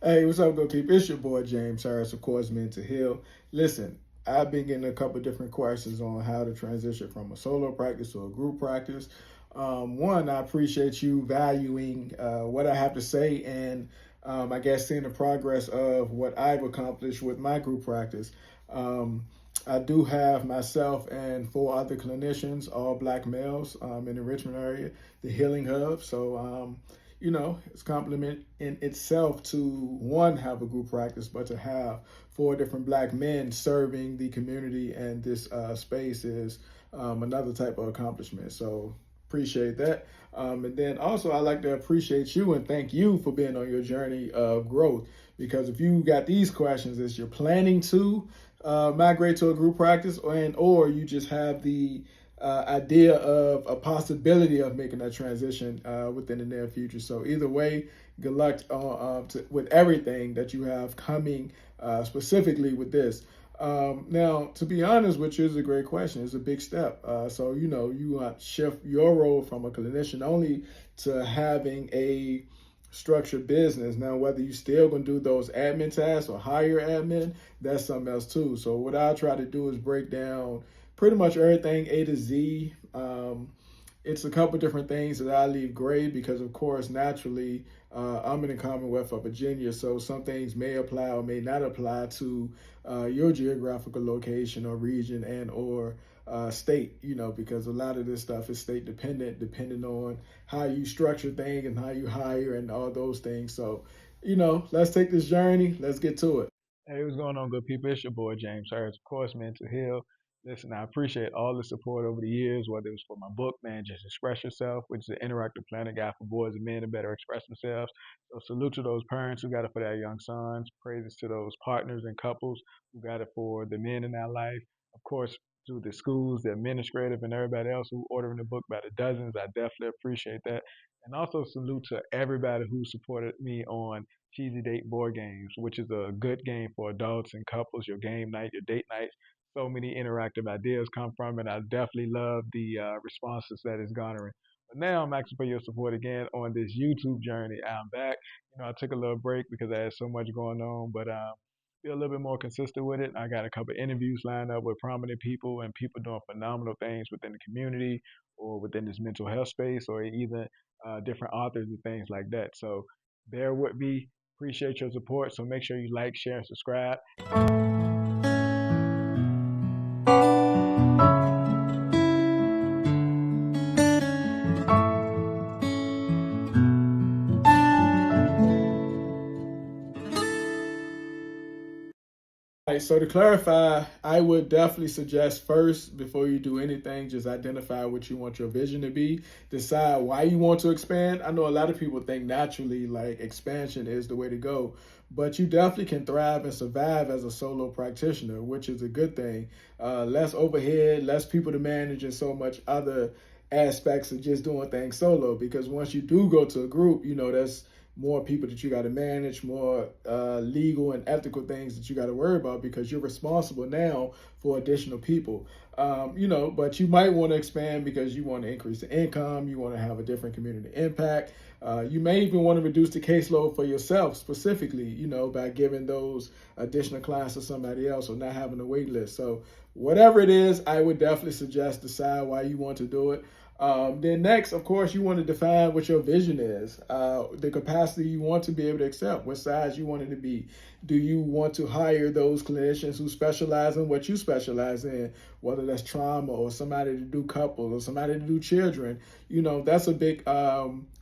Hey, what's up, Go Keep? It's your boy James Harris, of course, Mental Heal. Listen, I've been getting a couple different questions on how to transition from a solo practice to a group practice. One, I appreciate you valuing what I have to say and I guess seeing the progress of what I've accomplished with my group practice. Um, I do have myself and four other clinicians, all black males in the Richmond area, the Healing Hub. It's a compliment in itself to one, have a group practice, but to have four different black men serving the community and this space is another type of accomplishment. So appreciate that. And then also, I like to appreciate you and thank you for being on your journey of growth. Because if you got these questions, as you're planning to migrate to a group practice, or you just have the idea of a possibility of making that transition within the near future. So either way, good luck with everything that you have coming, specifically with this. Now, to be honest, which is a great question, it's a big step. You want to shift your role from a clinician only to having a structured business. Now, whether you still gonna do those admin tasks or hire admin, that's something else too. So what I try to do is break down pretty much everything A to Z. It's a couple different things that I leave gray because, of course, naturally, I'm in the Commonwealth of Virginia, so some things may apply or may not apply to your geographical location or region and or state. Because a lot of this stuff is state dependent, depending on how you structure things and how you hire and all those things. So, let's take this journey. Let's get to it. Hey, what's going on, good people? It's your boy James Harris, of course, Mental Heal. Listen, I appreciate all the support over the years, whether it was for my book, man, Just Express Yourself, which is an interactive planning guide for boys and men to better express themselves. So salute to those parents who got it for their young sons. Praises to those partners and couples who got it for the men in their life. Of course, to the schools, the administrative, and everybody else who ordering the book by the dozens. I definitely appreciate that. And also salute to everybody who supported me on Cheesy Date Board Games, which is a good game for adults and couples, your game night, your date nights. So many interactive ideas come from it. I definitely love the responses that it's garnering. But now I'm asking for your support again on this YouTube journey. I'm back. I took a little break because I had so much going on, but be a little bit more consistent with it. I got a couple of interviews lined up with prominent people and people doing phenomenal things within the community or within this mental health space or even different authors and things like that. So bear with me. Appreciate your support. So make sure you like, share, and subscribe. All right, so to clarify, I would definitely suggest first, before you do anything, just identify what you want your vision to be. Decide why you want to expand. I know a lot of people think naturally like expansion is the way to go, but you definitely can thrive and survive as a solo practitioner, which is a good thing. Less overhead, less people to manage, and so much other aspects of just doing things solo. Because once you do go to a group, that's more people that you got to manage, more legal and ethical things that you got to worry about because you're responsible now for additional people. But you might want to expand because you want to increase the income, you want to have a different community impact. You may even want to reduce the caseload for yourself specifically, by giving those additional clients to somebody else or not having a wait list. So whatever it is, I would definitely suggest decide why you want to do it. Then next, of course, you want to define what your vision is, the capacity you want to be able to accept, what size you want it to be. Do you want to hire those clinicians who specialize in what you specialize in, whether that's trauma or somebody to do couples or somebody to do children? That's a big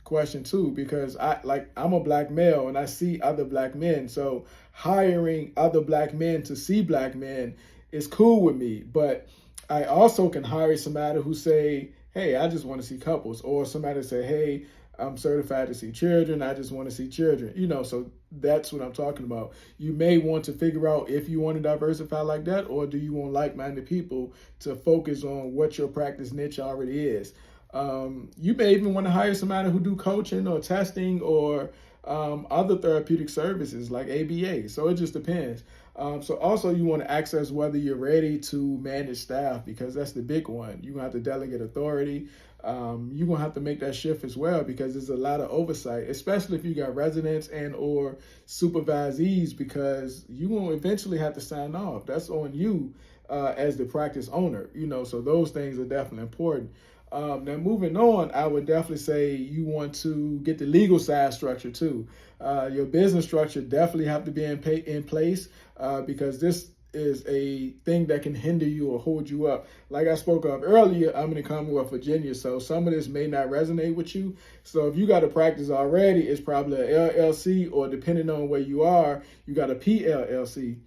question too, because I'm a black male and I see other black men. So hiring other black men to see black men is cool with me, but I also can hire somebody who say, hey, I just want to see couples, or somebody say, hey, I'm certified to see children. I just want to see children. So that's what I'm talking about. You may want to figure out if you want to diversify like that, or do you want like-minded people to focus on what your practice niche already is. You may even want to hire somebody who do coaching or testing or other therapeutic services like ABA. So it just depends. So also you want to access whether you're ready to manage staff, because that's the big one. You're going to have to delegate authority. You're going to have to make that shift as well, because there's a lot of oversight, especially if you got residents and or supervisees, because you will eventually have to sign off. That's on you as the practice owner, so those things are definitely important. Now, moving on, I would definitely say you want to get the legal side structure too. Your business structure definitely have to be in place, because this is a thing that can hinder you or hold you up. Like I spoke of earlier, I'm in the Commonwealth of Virginia, so some of this may not resonate with you. So if you got a practice already, it's probably an LLC, or depending on where you are, you got a PLLC.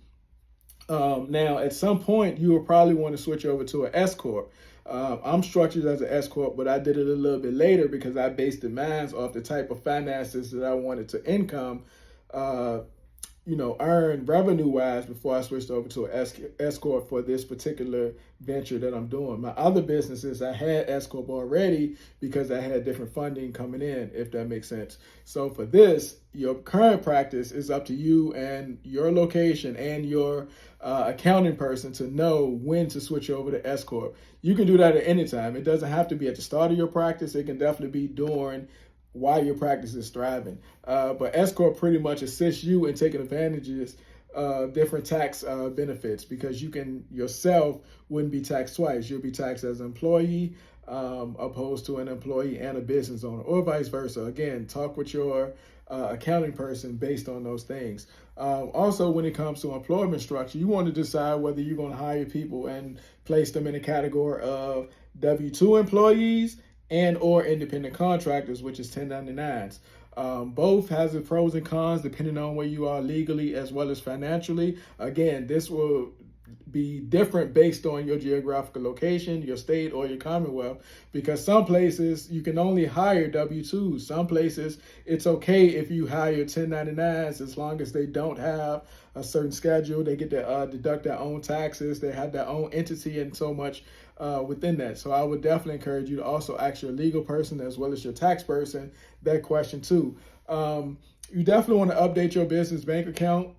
Now, at some point, you will probably want to switch over to an S corp. I'm structured as an S corp, but I did it a little bit later because I based the mines off the type of finances that I wanted to income, earn revenue wise before I switched over to an S corp for this particular venture that I'm doing. My other businesses, I had S corp already because I had different funding coming in, if that makes sense. So for this, your current practice is up to you and your location and your accounting person to know when to switch over to S corp. You can do that at any time. It doesn't have to be at the start of your practice. It can definitely be during while your practice is thriving. But S corp pretty much assists you in taking advantages of different tax benefits, because you can yourself wouldn't be taxed twice. You'll be taxed as an employee opposed to an employee and a business owner, or vice versa. Again, talk with your accounting person based on those things. Also, when it comes to employment structure, you want to decide whether you're going to hire people and place them in a category of W-2 employees and or independent contractors, which is 1099s. Both has its pros and cons depending on where you are legally as well as financially. Again, this will be different based on your geographical location, your state, or your commonwealth, because some places you can only hire W-2s. Some places it's okay if you hire 1099s as long as they don't have a certain schedule. They get to deduct their own taxes. They have their own entity and so much within that. So I would definitely encourage you to also ask your legal person as well as your tax person that question too. You definitely want to update your business bank account.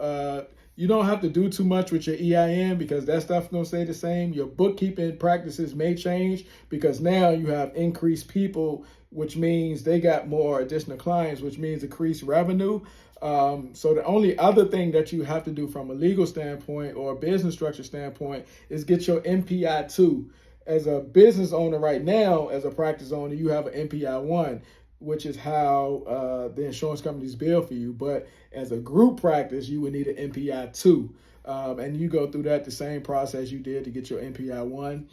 You don't have to do too much with your EIN because that stuff's going to stay the same. Your bookkeeping practices may change because now you have increased people, which means they got more additional clients, which means increased revenue. So the only other thing that you have to do from a legal standpoint or a business structure standpoint is get your MPI-2. As a business owner right now, as a practice owner, you have an MPI-1, which is how the insurance companies bill for you. But as a group practice, you would need an MPI-2. And you go through that the same process you did to get your MPI-1.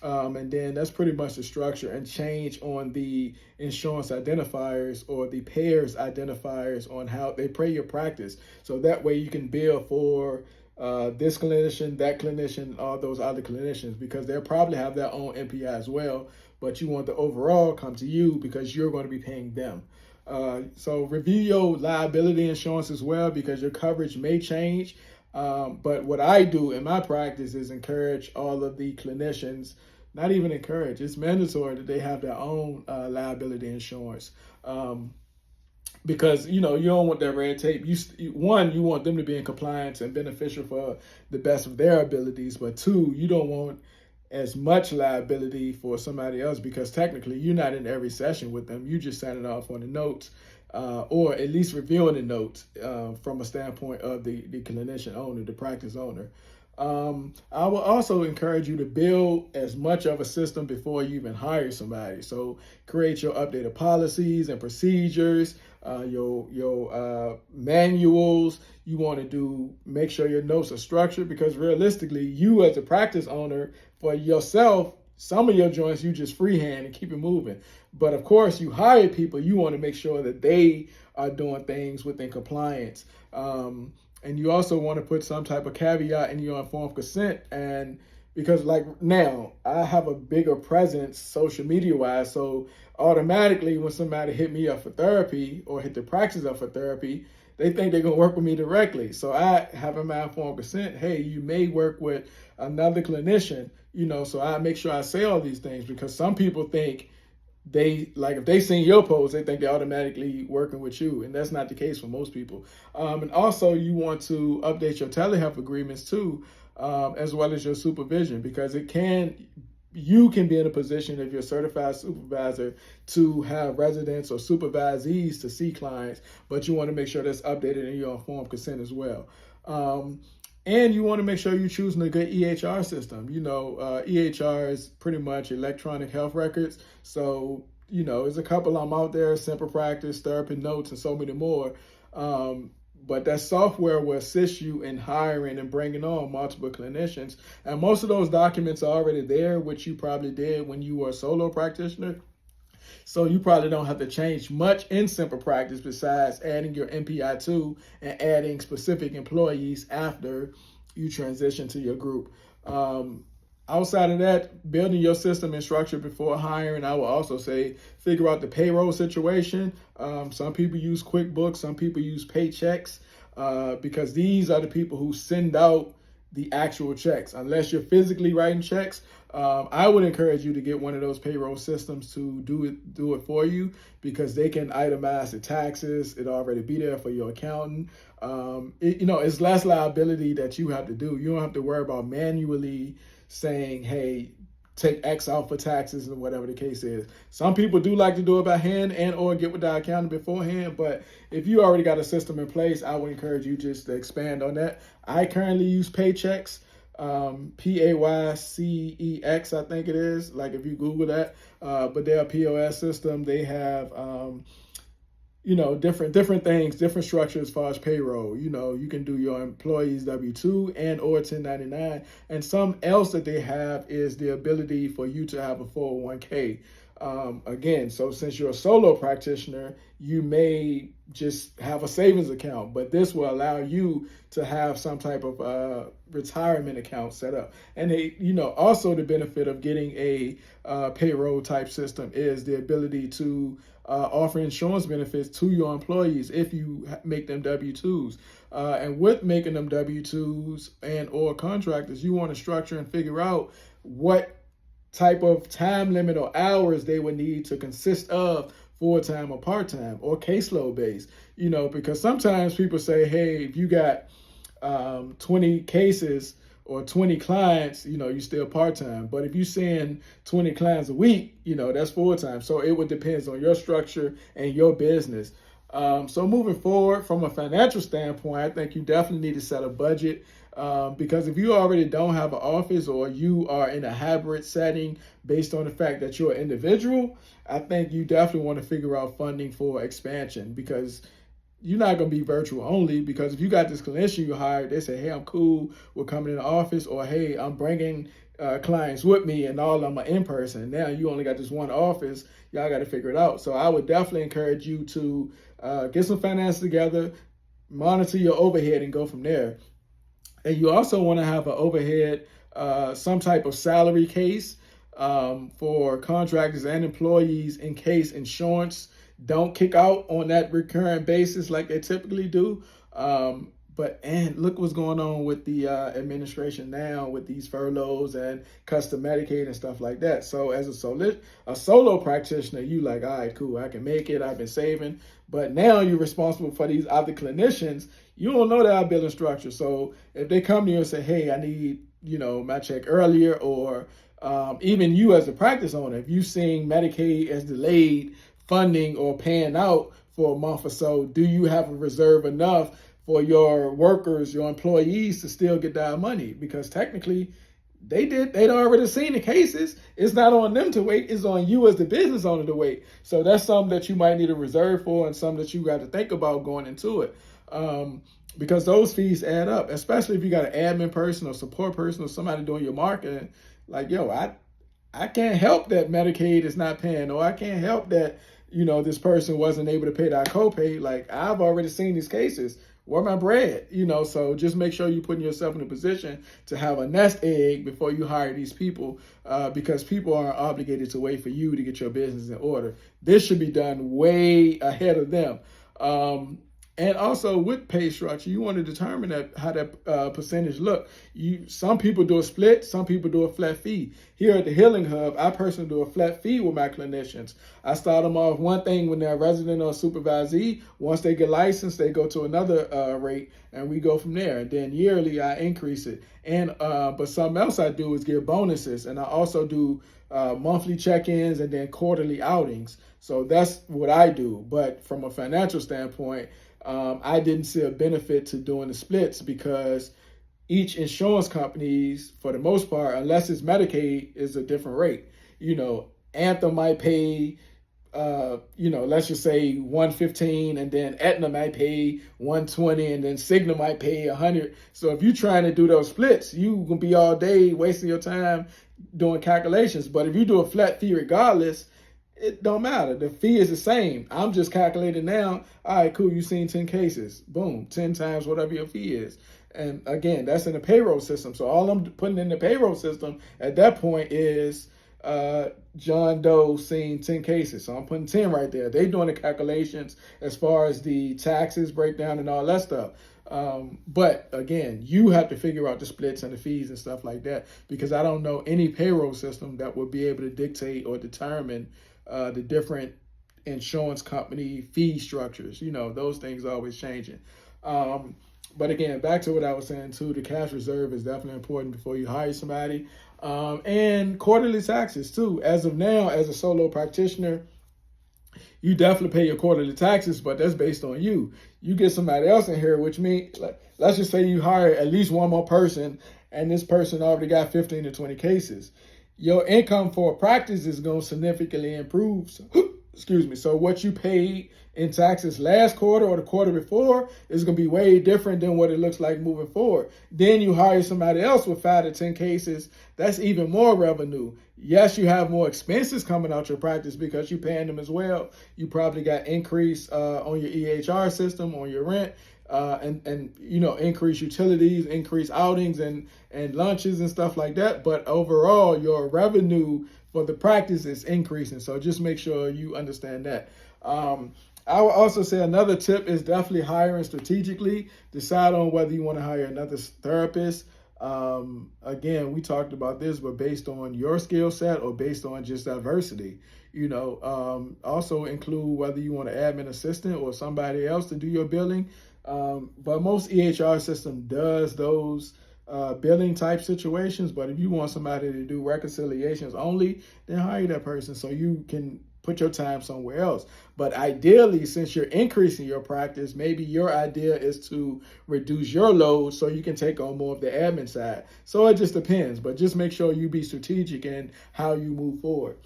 And then that's pretty much the structure and change on the insurance identifiers or the payers identifiers on how they pay your practice. So that way you can bill for this clinician, that clinician, all those other clinicians, because they'll probably have their own MPI as well. But you want the overall come to you because you're going to be paying them. So review your liability insurance as well, because your coverage may change. But what I do in my practice is encourage all of the clinicians, not even encourage, it's mandatory that they have their own liability insurance. Because, you don't want that red tape. You want them to be in compliance and beneficial for the best of their abilities. But two, you don't want as much liability for somebody else, because technically you're not in every session with them. You just signing off on the notes, or at least reviewing the notes from a standpoint of the clinician owner, the practice owner. I will also encourage you to build as much of a system before you even hire somebody. So create your updated policies and procedures, your manuals. You want to make sure your notes are structured, because realistically, you as a practice owner, for yourself, some of your joints you just freehand and keep it moving. But of course, you hire people, you want to make sure that they are doing things within compliance. And you also want to put some type of caveat in your informed consent. And because like now, I have a bigger presence social media wise. So automatically when somebody hit me up for therapy or hit the practice up for therapy, they think they're going to work with me directly. So I have in my informed consent, hey, you may work with another clinician, so I make sure I say all these things, because some people think they like if they seen your post, they think they're automatically working with you, and that's not the case for most people. And also, you want to update your telehealth agreements too, as well as your supervision, because you can be in a position if you're a certified supervisor to have residents or supervisees to see clients, but you want to make sure that's updated in your informed consent as well. And you want to make sure you're choosing a good EHR system. EHR is pretty much electronic health records. So, there's a couple of them out there, Simple Practice, Therapy Notes, and so many more. But that software will assist you in hiring and bringing on multiple clinicians. And most of those documents are already there, which you probably did when you were a solo practitioner. So you probably don't have to change much in Simple Practice besides adding your MPI2 and adding specific employees after you transition to your group. Outside of that, building your system and structure before hiring, I will also say figure out the payroll situation. Some people use QuickBooks, some people use Paychecks, because these are the people who send out the actual checks. Unless you're physically writing checks, I would encourage you to get one of those payroll systems to do it for you, because they can itemize the taxes. It'll already be there for your accountant. It's less liability that you have to do. You don't have to worry about manually saying, hey, take X out for taxes or whatever the case is. Some people do like to do it by hand and or get with the accountant beforehand, but if you already got a system in place, I would encourage you just to expand on that. I currently use Paychecks, Paycex, I think it is, like if you Google that, but they're a POS system. They have, different things, different structures as far as payroll. You can do your employees W-2 and or 1099. And something else that they have is the ability for you to have a 401k. Again, so since you're a solo practitioner, you may just have a savings account, but this will allow you to have some type of retirement account set up. And also the benefit of getting a payroll type system is the ability to offer insurance benefits to your employees if you make them W-2s. And with making them W-2s and or contractors, you want to structure and figure out what type of time limit or hours they would need to consist of full-time or part-time or caseload based, because sometimes people say, hey, if you got 20 cases or 20 clients, you still part-time. But if you're seeing 20 clients a week, that's full-time. So it would depend on your structure and your business. So moving forward from a financial standpoint, I think you definitely need to set a budget, because if you already don't have an office or you are in a hybrid setting based on the fact that you're an individual, I think you definitely want to figure out funding for expansion, because you're not going to be virtual only, because if you got this clinician you hired, they say, hey, I'm cool with coming in the office, or hey, I'm bringing clients with me and all of them are in person. Now you only got this one office. Y'all got to figure it out. So I would definitely encourage you to get some finances together, monitor your overhead, and go from there. And you also want to have an overhead, some type of salary case for contractors and employees in case insurance don't kick out on that recurrent basis like they typically do. And look what's going on with the administration now with these furloughs and custom Medicaid and stuff like that. So as a solo practitioner, you like, all right, cool, I can make it. I've been saving. But now you're responsible for these other clinicians. You don't know that billing structure. So if they come to you and say, hey, I need, my check earlier, or even you as a practice owner, if you're seeing Medicaid as delayed funding or paying out for a month or so, do you have a reserve enough for your workers, your employees to still get that money? Because technically they'd already seen the cases. It's not on them to wait. It's on you as the business owner to wait. So that's something that you might need a reserve for, and something that you got to think about going into it. Because those fees add up, especially if you got an admin person or support person or somebody doing your marketing. Like, I can't help that Medicaid is not paying, or I can't help that, this person wasn't able to pay that copay. Like, I've already seen these cases. Where my bread? So just make sure you're putting yourself in a position to have a nest egg before you hire these people, because people are obligated to wait for you to get your business in order. This should be done way ahead of them. And also with pay structure, you want to determine how that percentage look. Some people do a split, some people do a flat fee. Here at the Healing Hub, I personally do a flat fee with my clinicians. I start them off one thing when they're a resident or supervisee. Once they get licensed, they go to another rate, and we go from there. And then yearly, I increase it. And but something else I do is give bonuses, and I also do monthly check-ins and then quarterly outings. So that's what I do. But from a financial standpoint, I didn't see a benefit to doing the splits because each insurance companies, for the most part, unless it's Medicaid, is a different rate. Anthem might pay, let's just say 115, and then Aetna might pay 120, and then Cigna might pay 100. So if you're trying to do those splits, you gonna be all day wasting your time doing calculations. But if you do a flat fee regardless, it don't matter. The fee is the same. I'm just calculating now. All right, cool. You've seen 10 cases. Boom, 10 times whatever your fee is. And again, that's in the payroll system. So all I'm putting in the payroll system at that point is John Doe seen 10 cases. So I'm putting 10 right there. They doing the calculations as far as the taxes breakdown and all that stuff. But again, you have to figure out the splits and the fees and stuff like that, because I don't know any payroll system that would be able to dictate or determine the different insurance company fee structures. Those things are always changing. But again, back to what I was saying too, the cash reserve is definitely important before you hire somebody. And quarterly taxes too. As of now, as a solo practitioner, you definitely pay your quarterly taxes, but that's based on you. You get somebody else in here, which means, let's just say you hire at least one more person, and this person already got 15 to 20 cases. Your income for a practice is going to significantly improve. Excuse me. So what you paid in taxes last quarter or the quarter before is going to be way different than what it looks like moving forward. Then you hire somebody else with 5 to 10 cases. That's even more revenue. Yes, you have more expenses coming out your practice because you're paying them as well. You probably got increase on your EHR system, on your rent. And increase utilities, increase outings and lunches and stuff like that. But overall, your revenue for the practice is increasing. So just make sure you understand that. I would also say another tip is definitely hiring strategically. Decide on whether you want to hire another therapist. Again, we talked about this, but based on your skill set or based on just diversity. Also include whether you want an admin assistant or somebody else to do your billing. But most EHR system does those billing type situations. But if you want somebody to do reconciliations only, then hire that person so you can put your time somewhere else. But ideally, since you're increasing your practice, maybe your idea is to reduce your load so you can take on more of the admin side. So it just depends, but just make sure you be strategic in how you move forward.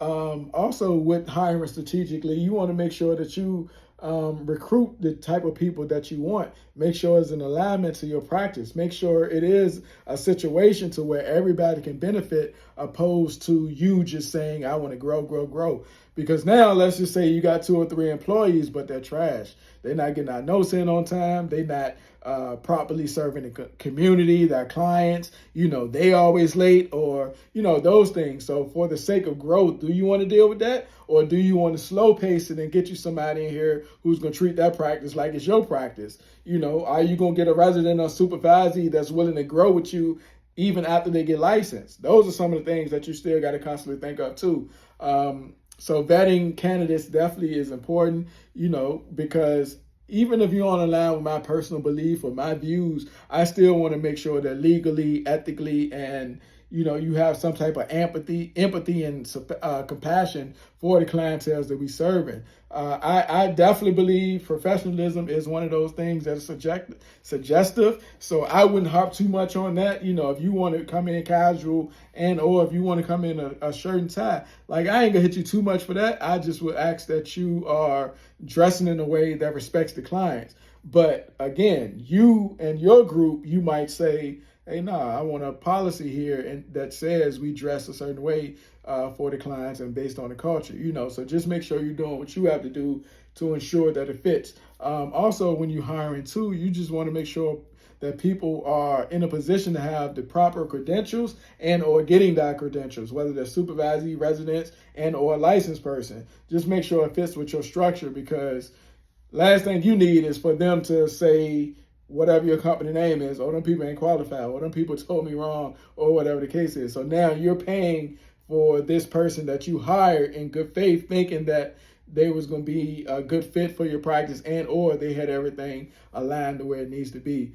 Also, with hiring strategically, you want to make sure that you recruit the type of people that you want. Make sure it's in alignment to your practice. Make sure it is a situation to where everybody can benefit, opposed to you just saying, I want to grow, grow, grow. Because now let's just say you got 2 or 3 employees, but they're trash. They're not getting our notes in on time. They're not properly serving the community, their clients. They always late, or, those things. So for the sake of growth, do you want to deal with that? Or do you want to slow pace it and get you somebody in here who's going to treat that practice like it's your practice? Are you going to get a resident or supervisee that's willing to grow with you even after they get licensed? Those are some of the things that you still got to constantly think of too. So vetting candidates definitely is important, because even if you're on the line with my personal belief or my views, I still want to make sure that legally, ethically, and you have some type of empathy and compassion for the clientele that we serving. I definitely believe professionalism is one of those things that is suggestive. So I wouldn't harp too much on that. If you want to come in casual or if you want to come in a shirt and tie, I ain't gonna hit you too much for that. I just would ask that you are dressing in a way that respects the clients. But again, you and your group, you might say, hey, I want a policy here and that says we dress a certain way for the clients and based on the culture, so just make sure you're doing what you have to do to ensure that it fits. Also, when you're hiring too, you just want to make sure that people are in a position to have the proper credentials and or getting that credentials, whether they're supervisee, residents, and or a licensed person. Just make sure it fits with your structure, because last thing you need is for them to say whatever your company name is, or them people ain't qualified, or them people told me wrong, or whatever the case is. So now you're paying for this person that you hired in good faith, thinking that they was going to be a good fit for your practice, and or they had everything aligned to where it needs to be.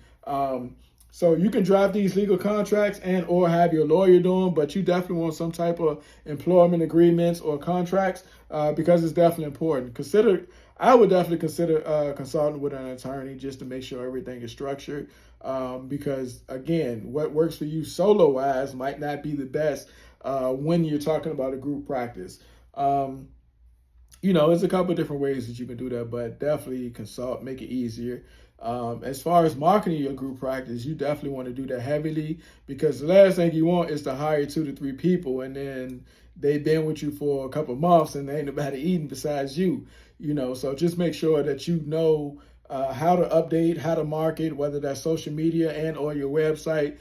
So you can draft these legal contracts and or have your lawyer do them, but you definitely want some type of employment agreements or contracts because it's definitely important. I would definitely consider consulting with an attorney just to make sure everything is structured. Because again, what works for you solo wise might not be the best when you're talking about a group practice. There's a couple of different ways that you can do that, but definitely consult, make it easier. As far as marketing your group practice, you definitely want to do that heavily, because the last thing you want is to hire 2 to 3 people and then they've been with you for a couple of months and they ain't nobody eating besides you. So just make sure that you know how to update, how to market, whether that's social media and or your website,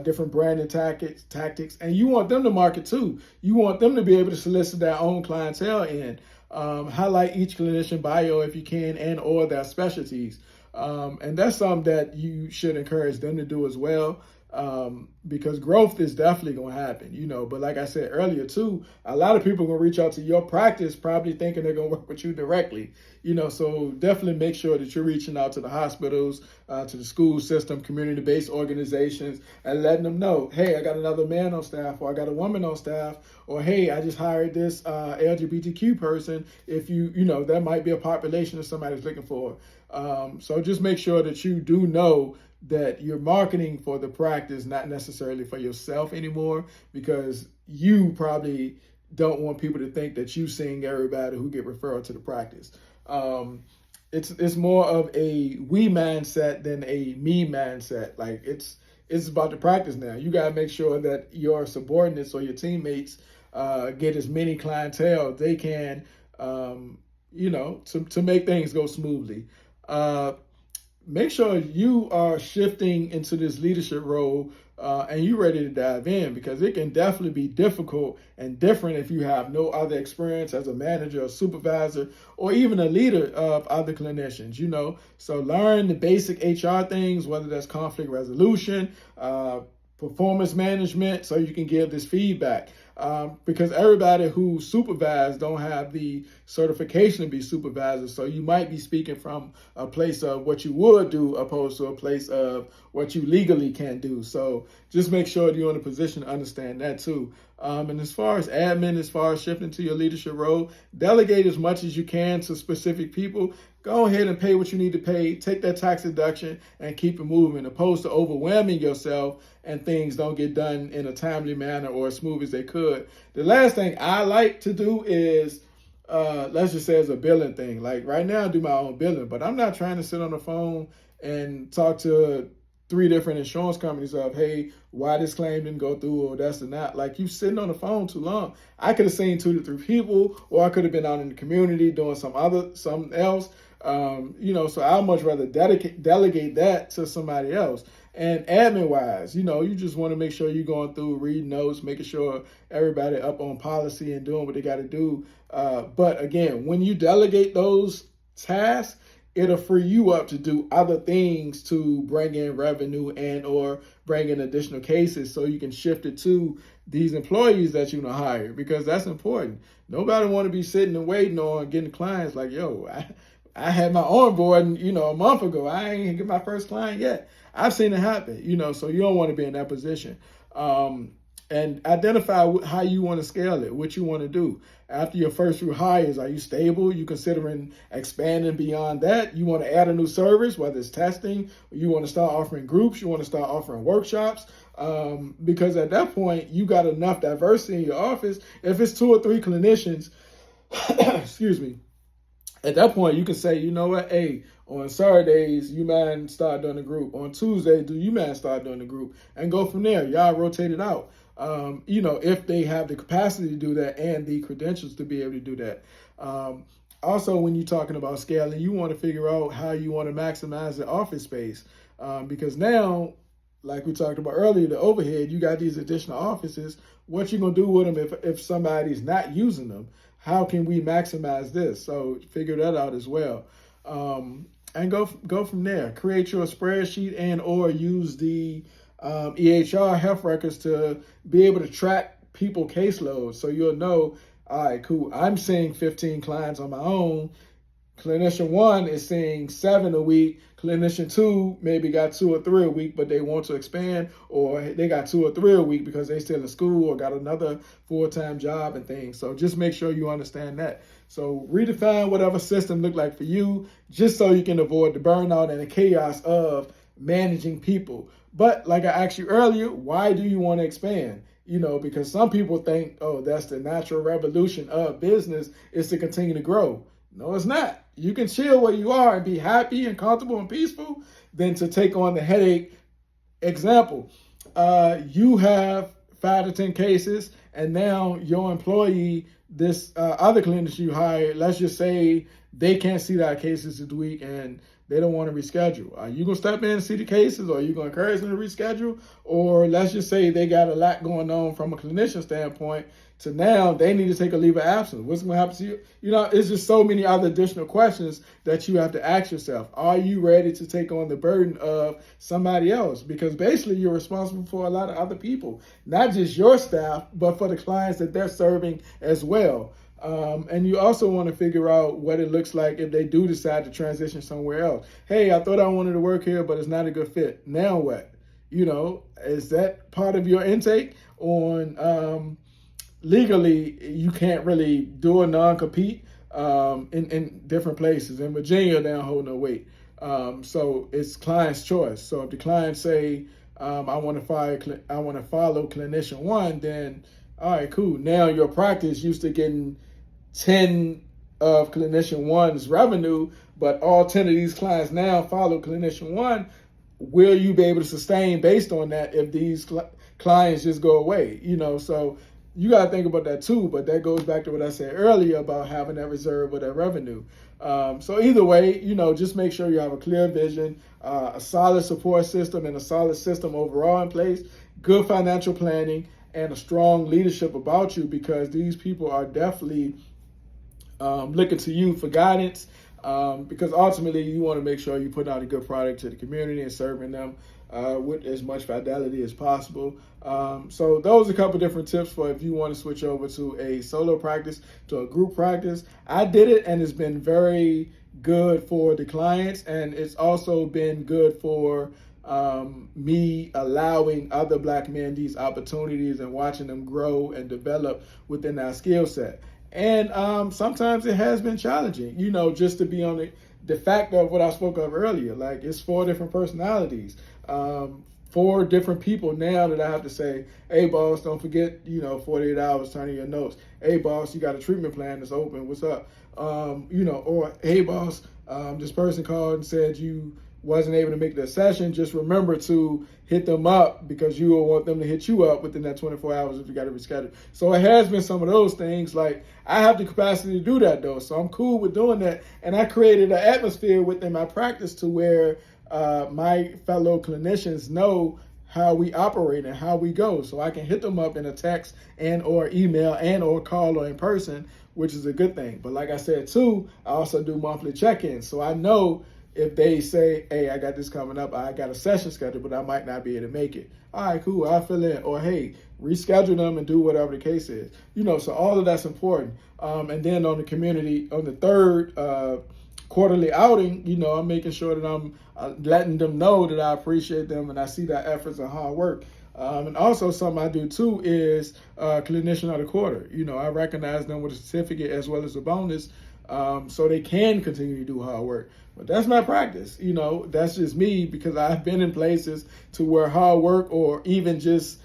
different branding tactics, and you want them to market too. You want them to be able to solicit their own clientele in. Highlight each clinician bio if you can, and or their specialties. And that's something that you should encourage them to do as well, because growth is definitely going to happen, but like I said earlier too, a lot of people are going to reach out to your practice probably thinking they're going to work with you directly, so definitely make sure that you're reaching out to the hospitals, to the school system, community-based organizations, and letting them know, hey, I got another man on staff, or I got a woman on staff, or hey, I just hired this LGBTQ person. If that might be a population that somebody's looking for. So just make sure that you do know that you're marketing for the practice, not necessarily for yourself anymore, because you probably don't want people to think that you seeing everybody who get referred to the practice. It's more of a we mindset than a me mindset. Like it's about the practice now. You got to make sure that your subordinates or your teammates get as many clientele they can, to make things go smoothly. Make sure you are shifting into this leadership role and you're ready to dive in, because it can definitely be difficult and different if you have no other experience as a manager or supervisor or even a leader of other clinicians, So learn the basic HR things, whether that's conflict resolution, performance management, so you can give this feedback. Because everybody who supervised don't have the certification to be supervisors. So you might be speaking from a place of what you would do opposed to a place of what you legally can do. So just make sure that you're in a position to understand that too. And as far as admin, as far as shifting to your leadership role, delegate as much as you can to specific people. Go ahead and pay what you need to pay, take that tax deduction and keep it moving, opposed to overwhelming yourself and things don't get done in a timely manner or as smooth as they could. The last thing I like to do is, let's just say it's a billing thing. Like right now I do my own billing, but I'm not trying to sit on the phone and talk to 3 different insurance companies of, hey, why this claim didn't go through, or that's or not. Like, you sitting on the phone too long. I could have seen 2 to 3 people, or I could have been out in the community doing something else. So I'd much rather delegate that to somebody else. And admin wise, you just want to make sure you're going through, reading notes, making sure everybody up on policy and doing what they got to do. But again, when you delegate those tasks, it'll free you up to do other things to bring in revenue and or bring in additional cases, so you can shift it to these employees that you're gonna hire, because that's important. Nobody want to be sitting and waiting on getting clients like, yo, I had my onboarding, a month ago. I ain't get my first client yet. I've seen it happen, so you don't want to be in that position. And identify how you want to scale it, what you want to do. After your first few hires, are you stable? You considering expanding beyond that? You want to add a new service, whether it's testing, you want to start offering groups, you want to start offering workshops, because at that point, you got enough diversity in your office. If it's 2 or 3 clinicians, excuse me, at that point, you can say, you know what, hey, on Saturdays, you mind start doing the group. On Tuesday, do you mind start doing the group? And go from there. Y'all rotate it out. If they have the capacity to do that and the credentials to be able to do that. Also, when you're talking about scaling, you want to figure out how you want to maximize the office space. Because now, like we talked about earlier, the overhead, you got these additional offices. What you going to do with them if somebody's not using them? How can we maximize this? So figure that out as well. and go from there. Create your spreadsheet and or use the EHR health records to be able to track people caseloads, so you'll know, all right, cool, I'm seeing 15 clients on my own. Clinician 1 is seeing 7 a week. Clinician 2 maybe got 2 or 3 a week, but they want to expand, or they got 2 or 3 a week because they still in school or got another full-time job and things. So just make sure you understand that. So redefine whatever system look like for you, just so you can avoid the burnout and the chaos of managing people. But like I asked you earlier, why do you want to expand? Because some people think, oh, that's the natural revolution of business, is to continue to grow. No, it's not. You can chill where you are and be happy and comfortable and peaceful than to take on the headache. Example, you have 5 to 10 cases, and now your employee, this other clinician you hired, let's just say they can't see that cases this week and they don't want to reschedule. Are you going to step in and see the cases, or are you going to encourage them to reschedule? Or let's just say they got a lot going on from a clinician standpoint, to now they need to take a leave of absence. What's going to happen to you? It's just so many other additional questions that you have to ask yourself. Are you ready to take on the burden of somebody else? Because basically you're responsible for a lot of other people, not just your staff, but for the clients that they're serving as well. And you also want to figure out what it looks like if they do decide to transition somewhere else. Hey, I thought I wanted to work here, but it's not a good fit. Now what? Is that part of your intake? On legally, you can't really do a non-compete in different places. In Virginia, they don't hold no weight. So it's client's choice. So if the client say, I want to follow clinician 1, then all right, cool. Now your practice used to getting 10 of clinician 1's revenue, but all 10 of these clients now follow clinician 1. Will you be able to sustain based on that if these clients just go away? So you got to think about that too. But that goes back to what I said earlier about having that reserve or that revenue. So either way, just make sure you have a clear vision, a solid support system, and a solid system overall in place, good financial planning, and a strong leadership about you, because these people are definitely looking to you for guidance, because ultimately you want to make sure you put out a good product to the community and serving them with as much fidelity as possible. So those are a couple different tips for if you want to switch over to a solo practice, to a group practice. I did it, and it's been very good for the clients, and it's also been good for me allowing other Black men these opportunities and watching them grow and develop within our skill set. And sometimes it has been challenging, just to be on the fact of what I spoke of earlier. Like, it's 4 different personalities, 4 different people now that I have to say, hey, boss, don't forget, 48 hours turning your notes. Hey, boss, you got a treatment plan that's open. What's up? Or, hey, boss, this person called and said you wasn't able to make the session. Just remember to hit them up, because you will want them to hit you up within that 24 hours if you got to reschedule. So it has been some of those things. Like, I have the capacity to do that though, so I'm cool with doing that. And I created an atmosphere within my practice to where my fellow clinicians know how we operate and how we go. So I can hit them up in a text and or email and or call or in person, which is a good thing. But like I said too, I also do monthly check-ins. So I know if they say, hey, I got this coming up, I got a session scheduled, but I might not be able to make it. All right, cool, I'll fill in. Or, hey, reschedule them and do whatever the case is. So all of that's important. And then on the community, on the third quarterly outing, I'm making sure that I'm letting them know that I appreciate them and I see their efforts and hard work. And also something I do too is clinician of the quarter. I recognize them with a certificate as well as a bonus, so they can continue to do hard work. But that's my practice. That's just me, because I've been in places to where hard work or even just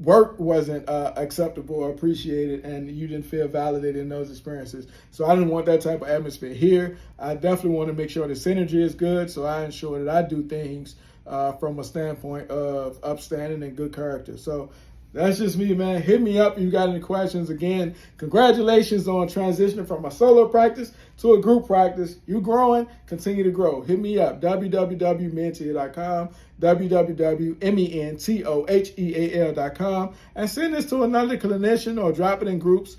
work wasn't acceptable or appreciated, and you didn't feel validated in those experiences. So I didn't want that type of atmosphere here. I definitely want to make sure the synergy is good, so I ensure that I do things from a standpoint of upstanding and good character. So That's just me, man. Hit me up if you got any questions. Again, congratulations on transitioning from a solo practice to a group practice. You growing, continue to grow. Hit me up, www.mentoheal.com, www.mentoheal.com, and send this to another clinician or drop it in groups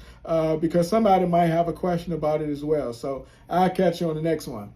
because somebody might have a question about it as well. So I'll catch you on the next one.